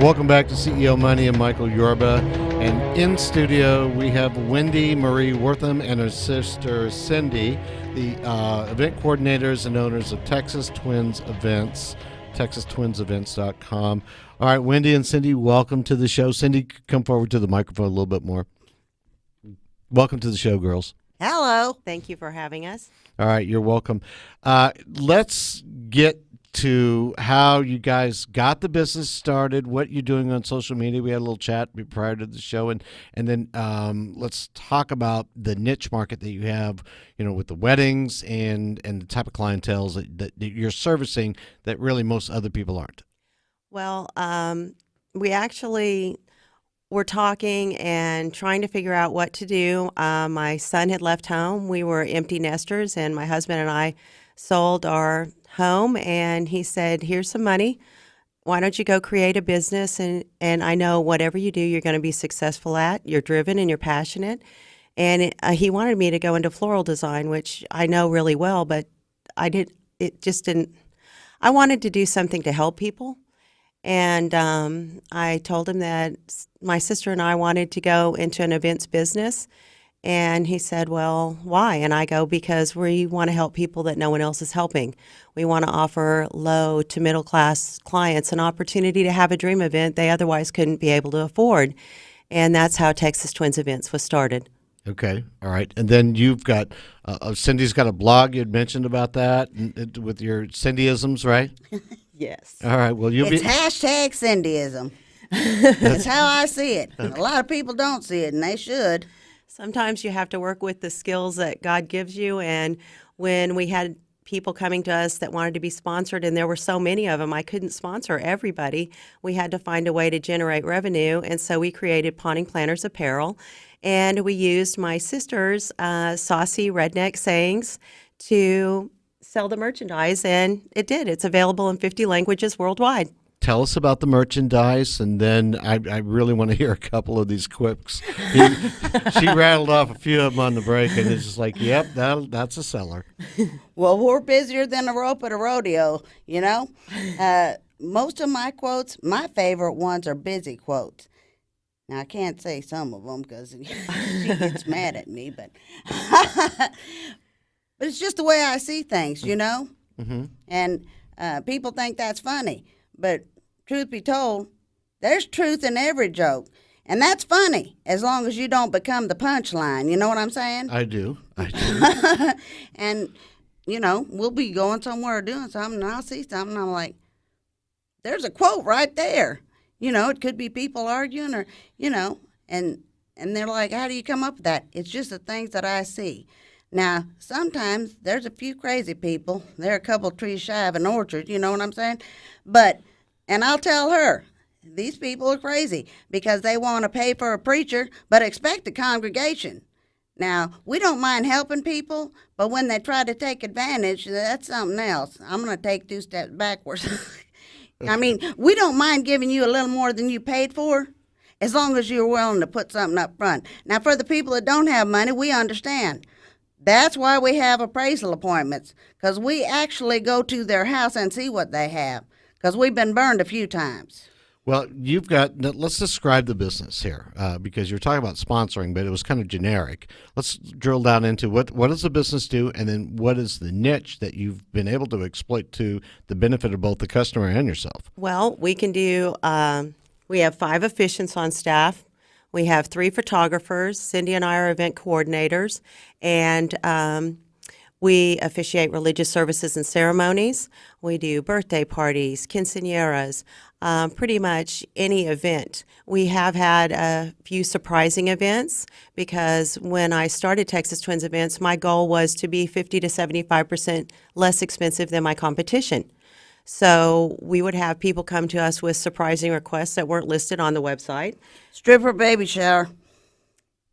Welcome back to CEO Money and Michael Yorba. And in studio, we have Wendy Marie Wortham and her sister Cindy, the event coordinators and owners of Texas Twins Events, texastwinsevents.com. All right, Wendy and Cindy, welcome to the show. Cindy, come forward to the microphone a little bit more. Welcome to the show, girls. Hello. Thank you for having us. All right, you're welcome. Let's get to how you guys got the business started, what you're doing on social media. We had a little chat prior to the show, and then let's talk about the niche market that you have, with the weddings and the type of clientele that you're servicing that really most other people aren't. Well, we actually were talking and trying to figure out what to do. My son had left home. We were empty nesters, and my husband and I sold our home, and he said, here's some money. Why don't you go create a business? And I know whatever you do, you're going to be successful at. You're driven and you're passionate. And he wanted me to go into floral design, which I know really well, but it just didn't. I wanted to do something to help people. And I told him that my sister and I wanted to go into an events business. And he said, well, why? And I go, because we want to help people that no one else is helping. We want to offer low to middle class clients an opportunity to have a dream event they otherwise couldn't be able to afford. And that's how Texas Twins Events was started. Okay. All right. And then you've got, Cindy's got a blog. You had mentioned about that with your Cindyisms, right? Yes. All right. Well, it's hashtag Cindyism. That's how I see it. A lot of people don't see it, and they should. Sometimes you have to work with the skills that God gives you. And when we had people coming to us that wanted to be sponsored, and there were so many of them, I couldn't sponsor everybody. We had to find a way to generate revenue. And so we created Pawning Planners Apparel. And we used my sister's saucy redneck sayings to sell the merchandise. And it did. It's available in 50 languages worldwide. Tell us about the merchandise, and then I really want to hear a couple of these quips. She rattled off a few of them on the break, and it's just like, yep, that's a seller. Well, we're busier than a rope at a rodeo, Most of my quotes, my favorite ones are busy quotes. Now, I can't say some of them because she gets mad at me, but it's just the way I see things, Mm-hmm. And people think that's funny. But truth be told, there's truth in every joke. And that's funny, as long as you don't become the punchline. You know what I'm saying? I do. And, we'll be going somewhere or doing something, and I'll see something, and I'm like, there's a quote right there. It could be people arguing or, and they're like, how do you come up with that? It's just the things that I see. Now, sometimes there's a few crazy people. They're a couple trees shy of an orchard, you know what I'm saying? And I'll tell her, these people are crazy because they want to pay for a preacher but expect a congregation. Now, we don't mind helping people, but when they try to take advantage, that's something else. I'm going to take 2 steps backwards. I mean, we don't mind giving you a little more than you paid for, as long as you're willing to put something up front. Now, for the people that don't have money, we understand. That's why we have appraisal appointments, because we actually go to their house and see what they have, because we've been burned a few times. Well, let's describe the business here, because you're talking about sponsoring, but it was kind of generic. Let's drill down into what does the business do, and then what is the niche that you've been able to exploit to the benefit of both the customer and yourself? Well, we can do, we have 5 officiants on staff. We have 3 photographers. Cindy and I are event coordinators, and we officiate religious services and ceremonies. We do birthday parties, quinceañeras, pretty much any event. We have had a few surprising events because when I started Texas Twins Events, my goal was to be 50 to 75% less expensive than my competition. So we would have people come to us with surprising requests that weren't listed on the website. Stripper baby shower.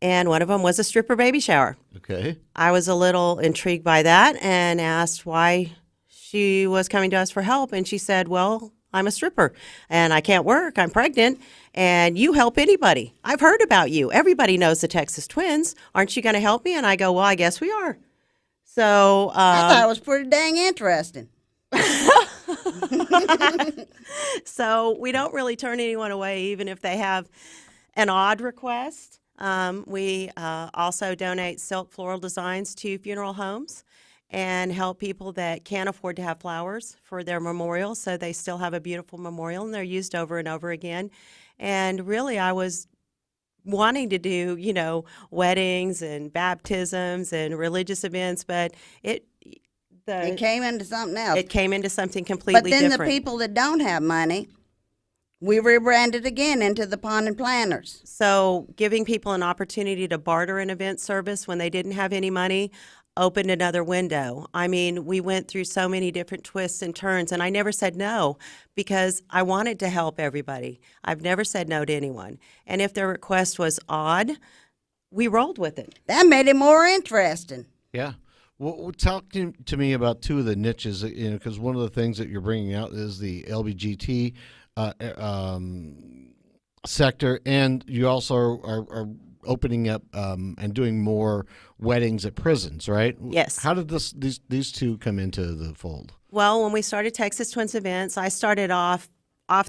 And one of them was a stripper baby shower. Okay. I was a little intrigued by that and asked why she was coming to us for help. And she said, well, I'm a stripper and I can't work. I'm pregnant and you help anybody. I've heard about you. Everybody knows the Texas Twins. Aren't you going to help me? And I go, well, I guess we are. So I thought it was pretty dang interesting. So we don't really turn anyone away, even if they have an odd request. We also donate silk floral designs to funeral homes and help people that can't afford to have flowers for their memorial, so they still have a beautiful memorial and they're used over and over again. And really, I was wanting to do, weddings and baptisms and religious events, but It the came into something else. it came into something But completely then different. the people that don't have money, we rebranded again into the Pawn and Planners. So giving people an opportunity to barter an event service when they didn't have any money opened another window. I mean, we went through so many different twists and turns, and I never said no because I wanted to help everybody. I've never said no to anyone. And if their request was odd, we rolled with it. That made it more interesting. Yeah. Well, talk to me about two of the niches, because one of the things that you're bringing out is the LBGT sector, and you also are opening up and doing more weddings at prisons, right? Yes. How did these two come into the fold? Well, when we started Texas Twins Events, I started off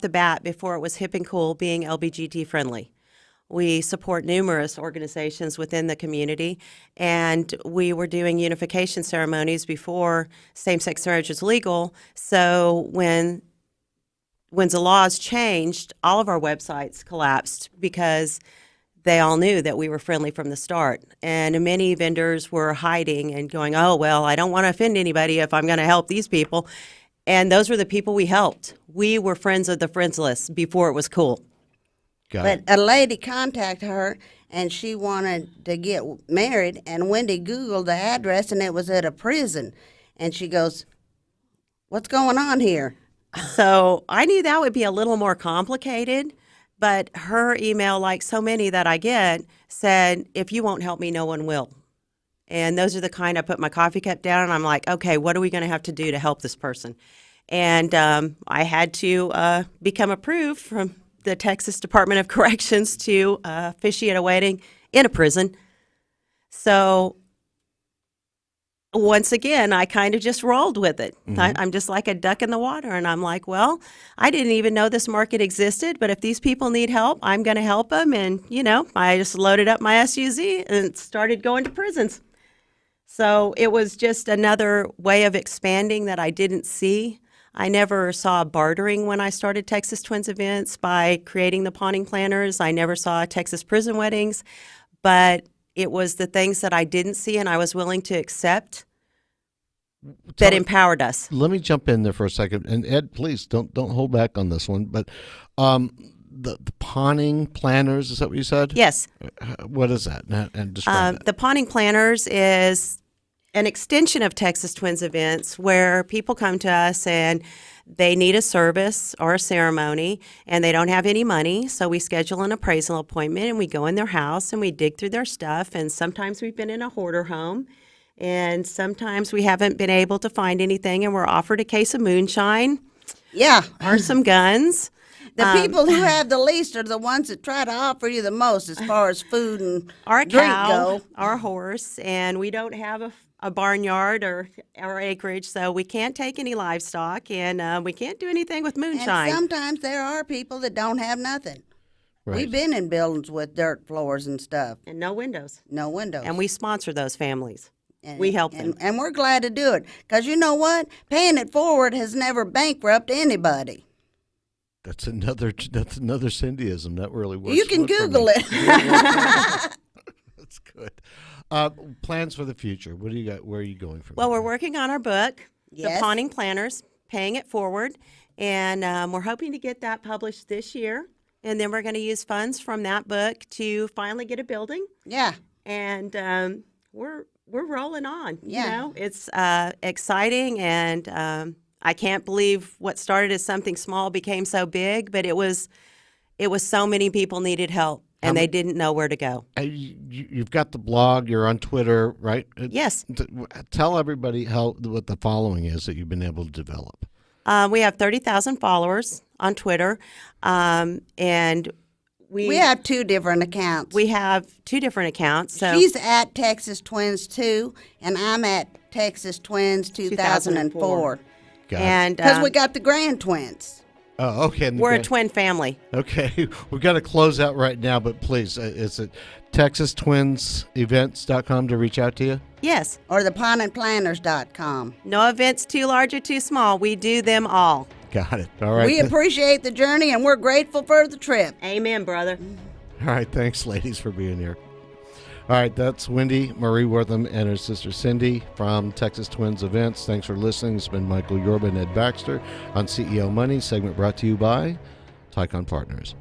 the bat before it was hip and cool being LBGT friendly. We support numerous organizations within the community, and we were doing unification ceremonies before same-sex marriage was legal. So when the laws changed, all of our websites collapsed because they all knew that we were friendly from the start. And many vendors were hiding and going, oh, well, I don't want to offend anybody if I'm going to help these people. And those were the people we helped. We were friends of the friends list before it was cool. Got But it. a lady contacted her, and she wanted to get married, and Wendy Googled the address, and it was at a prison. And she goes, what's going on here? So I knew that would be a little more complicated, but her email, like so many that I get, said, if you won't help me, no one will. And those are the kind I put my coffee cup down and I'm like, okay, what are we going to have to do to help this person? And I had to become approved from the Texas Department of Corrections to officiate a wedding in a prison. So once again, I kind of just rolled with it. I'm just like a duck in the water. And I'm like, well, I didn't even know this market existed, but if these people need help, I'm going to help them. And, I just loaded up my SUZ and started going to prisons. So it was just another way of expanding that I didn't see. I never saw bartering when I started Texas Twins Events by creating the Pawning Planners. I never saw Texas prison weddings, but it was the things that I didn't see and I was willing to accept that empowered us. Let me jump in there for a second, and Ed, please don't hold back on this one. But the Pawning Planners, is that what you said? Yes. What is that? And describe that. The Pawning Planners is an extension of Texas Twins Events where people come to us and they need a service or a ceremony and they don't have any money. So we schedule an appraisal appointment and we go in their house and we dig through their stuff. And sometimes we've been in a hoarder home and sometimes we haven't been able to find anything and we're offered a case of moonshine Yeah. or some guns. The people who have the least are the ones that try to offer you the most as far as food and Or a drink cow, go. or a horse, and we don't have a barnyard or acreage, so we can't take any livestock, and we can't do anything with moonshine. And sometimes there are people that don't have nothing. Right. We've been in buildings with dirt floors and stuff, And no windows. no windows. And we sponsor those families. And- we help them. And we're glad to do it. Because you know what? Paying it forward has never bankrupted anybody. That's another Cindyism. That really works. You can good for Google me. it. That's good. Plans for the future. What do you got? Where are you going from? Well, here? we're working on our book, Yes. The Pawning Planners, Paying It Forward, and we're hoping to get that published this year. And then we're going to use funds from that book to finally get a building. Yeah. And we're rolling on. Yeah. It's exciting, and I can't believe what started as something small became so big. But it was so many people needed help, and they didn't know where to go. You've got the blog. You're on Twitter, right? Yes. Tell everybody what the following is that you've been able to develop. We have 30,000 followers on Twitter, and We have two different accounts. we have two different accounts. So She's at Texas Twins 2, and I'm at Texas Twins 2004. Got it. And Because we got the grand twins. Oh, okay. and the we're a grand- twin family. Okay, we've got to close out right now, but please, is it TexasTwinsEvents.com to reach out to you? Yes. Or the pondandplanners.com. No events too large or too small. We do them all. Got it. All right. We appreciate the journey and we're grateful for the trip. Amen, brother. All right. Thanks, ladies, for being here. All right. That's Wendy Marie Wortham and her sister Cindy from Texas Twins Events. Thanks for listening. It's been Michael Yorba and Ed Baxter on CEO Money, segment brought to you by Tycon Partners.